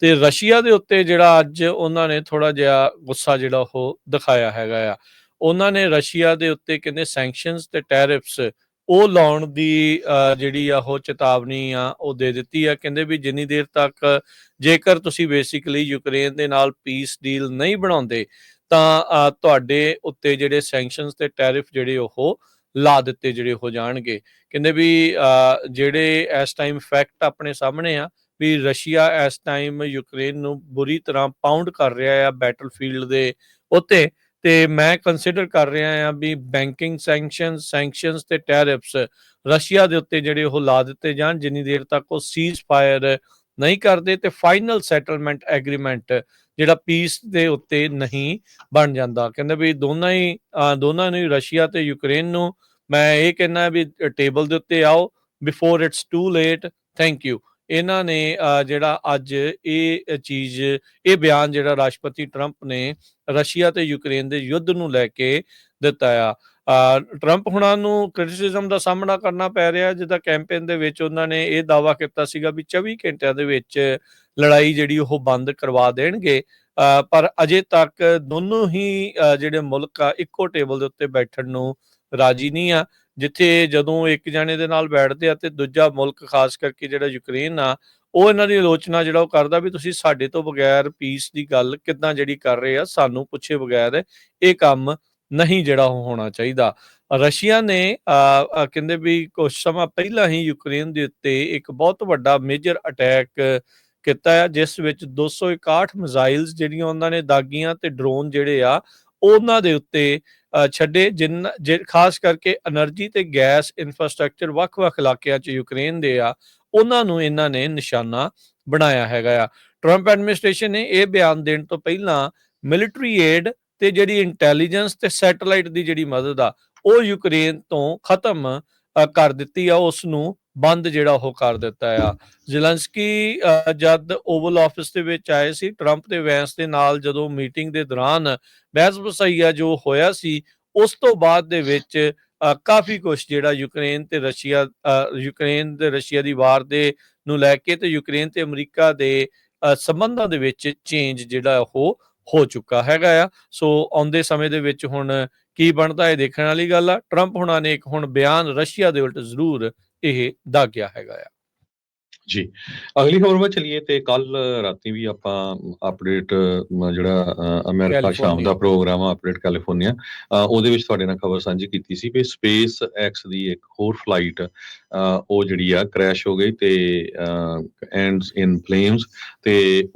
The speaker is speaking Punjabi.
ਤੇ ਰਸ਼ੀਆ ਦੇ ਉੱਤੇ ਜਿਹੜਾ ਅੱਜ ਉਹਨਾਂ ਨੇ ਥੋੜ੍ਹਾ ਜਿਹਾ ਗੁੱਸਾ ਜਿਹੜਾ ਉਹ ਦਿਖਾਇਆ ਹੈਗਾ ਆ। ਉਹਨਾਂ ਨੇ ਰਸ਼ੀਆ ਦੇ ਉੱਤੇ ਕਹਿੰਦੇ ਸੈਂਕਸ਼ਨਸ ਤੇ ਟੈਰਿਫਸ ਉਹ ਲਾਉਣ ਦੀ ਜਿਹੜੀ ਆ ਉਹ ਚੇਤਾਵਨੀ ਆ ਉਹ ਦੇ ਦਿੱਤੀ ਆ। ਕਹਿੰਦੇ ਵੀ ਜਿੰਨੀ ਦੇਰ ਤੱਕ ਜੇਕਰ ਤੁਸੀਂ ਬੇਸਿਕਲੀ ਯੂਕਰੇਨ ਦੇ ਨਾਲ ਪੀਸ ਡੀਲ ਨਹੀਂ ਬਣਾਉਂਦੇ ਤਾਂ ਤੁਹਾਡੇ ਉੱਤੇ ਜਿਹੜੇ ਸੈਂਕਸ਼ਨਸ ਤੇ ਟੈਰਿਫ ਜਿਹੜੇ ਉਹ ਲਾ ਦਿੱਤੇ ਜਿਹੜੇ ਹੋ ਜਾਣਗੇ। ਕਹਿੰਦੇ ਵੀ ਜਿਹੜੇ ਇਸ ਟਾਈਮ ਫੈਕਟ ਆਪਣੇ ਸਾਹਮਣੇ ਆ ਵੀ ਰਸ਼ੀਆ ਇਸ ਟਾਈਮ ਯੂਕਰੇਨ ਨੂੰ ਬੁਰੀ ਤਰ੍ਹਾਂ ਪਾਊਂਡ ਕਰ ਰਿਹਾ ਆ ਬੈਟਲਫੀਲਡ ਦੇ ਉੱਤੇ, ਤੇ ਮੈਂ ਕੰਸੀਡਰ ਕਰ ਰਿਹਾ ਆ ਵੀ ਬੈਂਕਿੰਗ ਸੈਂਕਸ਼ਨਸ ਤੇ ਟੈਰਿਫਸ ਰਸ਼ੀਆ ਦੇ ਉੱਤੇ ਜਿਹੜੇ ਉਹ ਲਾ ਦਿੱਤੇ ਜਾਣ ਜਿੰਨੀ ਦੇਰ ਤੱਕ ਉਹ ਸੀਜ਼ ਫਾਇਰ ਨਹੀਂ ਕਰਦੇ ਤੇ ਫਾਈਨਲ ਸੈਟਲਮੈਂਟ ਐਗਰੀਮੈਂਟ ਜਿਹੜਾ ਪੀਸ ਦੇ ਉੱਤੇ ਨਹੀਂ ਬਣ ਜਾਂਦਾ। ਕਹਿੰਦੇ ਵੀ ਦੋਨਾਂ ਨੂੰ ਰਸ਼ੀਆ ਤੇ ਯੂਕਰੇਨ ਨੂੰ ਮੈਂ ਇਹ ਕਹਿੰਦਾ ਵੀ ਟੇਬਲ ਦੇ ਉੱਤੇ ਆਓ before it's too late. Thank you. ਇਹਨਾਂ ਨੇ ਜਿਹੜਾ ਅੱਜ ਇਹ ਬਿਆਨ ਜਿਹੜਾ ਰਾਸ਼ਟਰਪਤੀ ਟਰੰਪ ਨੇ ਰਸ਼ੀਆ ਤੇ ਯੂਕਰੇਨ ਦੇ ਯੁੱਧ ਨੂੰ ਲੈ ਕੇ ਦਿੱਤਾ ਆ। ਟਰੰਪ ਹੁਣਾਂ ਨੂੰ ਕ੍ਰਿਟਿਸਿਜ਼ਮ ਦਾ ਸਾਹਮਣਾ ਕਰਨਾ ਪੈ ਰਿਹਾ, ਜਿੱਦਾਂ ਕੈਂਪੇਨ ਦੇ ਵਿੱਚ ਉਹਨਾਂ ਨੇ ਇਹ ਦਾਅਵਾ ਕੀਤਾ ਸੀਗਾ ਵੀ 24 ਘੰਟਿਆਂ ਦੇ ਵਿੱਚ ਲੜਾਈ ਜਿਹੜੀ ਉਹ ਬੰਦ ਕਰਵਾ ਦੇਣਗੇ, ਪਰ ਅਜੇ ਤੱਕ ਦੋਨੋਂ ਹੀ ਜਿਹੜੇ ਮੁਲਕ ਆ ਇੱਕੋ ਟੇਬਲ ਦੇ ਉੱਤੇ ਬੈਠਣ ਨੂੰ ਰਾਜੀ ਨਹੀਂ ਆ। ਜਿੱਥੇ ਜਦੋਂ ਇੱਕ ਜਾਣੇ ਦੇ ਨਾਲ ਬੈਠਦੇ ਆ ਤੇ ਦੂਜਾ ਮੁਲਕ ਖਾਸ ਕਰਕੇ ਜਿਹੜਾ ਯੂਕਰੇਨ ਆ ਉਹ ਇਹਨਾਂ ਦੀ ਆਲੋਚਨਾ ਜਿਹੜਾ ਉਹ ਕਰਦਾ ਵੀ ਤੁਸੀਂ ਸਾਡੇ ਤੋਂ ਬਗੈਰ ਪੀਸ ਦੀ ਗੱਲ ਕਿੱਦਾਂ ਜਿਹੜੀ ਕਰ ਰਹੇ ਆ, ਸਾਨੂੰ ਪੁੱਛੇ ਬਗੈਰ ਇਹ ਕੰਮ ਨਹੀਂ ਜਿਹੜਾ ਉਹ ਹੋਣਾ ਚਾਹੀਦਾ। ਰਸ਼ੀਆ ਨੇ ਕਹਿੰਦੇ ਵੀ ਕੁਝ ਸਮਾਂ ਪਹਿਲਾਂ ਹੀ ਯੂਕਰੇਨ ਦੇ ਉੱਤੇ ਇੱਕ ਬਹੁਤ ਵੱਡਾ ਮੇਜਰ ਅਟੈਕ ਕੀਤਾ ਆ, ਜਿਸ ਵਿੱਚ 261 ਮਿਜ਼ਾਈਲਸ ਜਿਹੜੀਆਂ ਉਹਨਾਂ ਨੇ ਦਾਗੀਆਂ ਤੇ ਡਰੋਨ ਜਿਹੜੇ ਆ ਉਹਨਾਂ ਦੇ ਉੱਤੇ ਛੱਡੇ, ਖਾਸ ਕਰਕੇ એનર્ਜੀ ਤੇ ਗੈਸ ਇਨਫਰਾਸਟ੍ਰਕਚਰ ਵੱਖ-ਵੱਖ ਇਲਾਕਿਆਂ 'ਚ ਯੂਕਰੇਨ ਦੇ ਆ ਉਹਨਾਂ ਨੂੰ ਇਹਨਾਂ ਨੇ ਨਿਸ਼ਾਨਾ ਬਣਾਇਆ ਹੈਗਾ ਆ। ਟਰੰਪ ਐਡਮਿਨਿਸਟ੍ਰੇਸ਼ਨ ਨੇ ਇਹ ਬਿਆਨ ਦੇਣ ਤੋਂ ਪਹਿਲਾਂ ਮਿਲਟਰੀ ਏਡ ਤੇ ਜਿਹੜੀ ਇੰਟੈਲੀਜੈਂਸ ਤੇ ਸੈਟੇਲਾਈਟ ਦੀ ਜਿਹੜੀ ਮਦਦ ਆ ਉਹ ਯੂਕਰੇਨ ਤੋਂ ਖਤਮ ਕਰ ਦਿੱਤੀ ਆ, ਉਸ ਨੂੰ ਬੰਦ ਜਿਹੜਾ ਉਹ ਕਰ ਦਿੱਤਾ ਆ। ਜ਼ੈਲੈਂਸਕੀ ਜਦ ਓਵਲ ਆਫਿਸ ਦੇ ਵਿੱਚ ਆਏ ਸੀ ਟਰੰਪ ਤੇ ਵੈਂਸ ਦੇ ਨਾਲ, ਜਦੋਂ ਮੀਟਿੰਗ ਦੇ ਦੌਰਾਨ ਬਹਿਸ ਵਸਾਈਆ ਜੋ ਹੋਇਆ ਸੀ, ਉਸ ਤੋਂ ਬਾਅਦ ਦੇ ਵਿੱਚ ਕਾਫੀ ਕੁਛ ਜਿਹੜਾ ਯੂਕਰੇਨ ਤੇ ਰਸ਼ੀਆ ਦੀ ਵਾਰ ਦੇ ਨੂੰ ਲੈ ਕੇ ਤੇ ਯੂਕਰੇਨ ਤੇ ਅਮਰੀਕਾ ਦੇ ਸੰਬੰਧਾਂ ਦੇ ਵਿੱਚ ਚੇਂਜ ਜਿਹੜਾ ਉਹ ਹੋ ਚੁੱਕਾ ਹੈਗਾ ਆ। ਸੋ ਆਉਂਦੇ ਸਮੇਂ ਦੇ ਵਿੱਚ ਹੁਣ ਕੀ ਬਣਦਾ ਇਹ ਦੇਖਣ ਵਾਲੀ ਗੱਲ ਆ। ਟਰੰਪ ਹੁਣਾਂ ਨੇ ਇੱਕ ਹੁਣ ਬਿਆਨ ਰਸ਼ੀਆ ਦੇ ਉਲਟ ਜ਼ਰੂਰ ਇਹ ਦਾਗਿਆ ਹੈਗਾ ਆ। ਜੀ, ਅਗਲੀ ਖਬਰ ਵੱਲ ਚਲੀਏ ਤੇ ਕੱਲ ਰਾਤੀ ਵੀ ਆਪਾਂ ਅਪਡੇਟ ਜਿਹੜਾ ਅਮਰੀਕਾ ਸ਼ਾਮ ਦਾ ਪ੍ਰੋਗਰਾਮ ਆ ਅਪਡੇਟ ਕੈਲੀਫੋਰਨੀਆ, ਉਹਦੇ ਵਿੱਚ ਤੁਹਾਡੇ ਨਾਲ ਖਬਰ ਸਾਂਝੀ ਕੀਤੀ ਸੀ ਵੀ ਸਪੇਸ ਐਕਸ ਦੀ ਇੱਕ ਹੋਰ ਫਲਾਈਟ ਉਹ ਜਿਹੜੀ ਆ ਕ੍ਰੈਸ਼ ਹੋ ਗਈ ਤੇ ਐਂਡਸ ਇਨ ਫਲੇਮਸ ਤੇ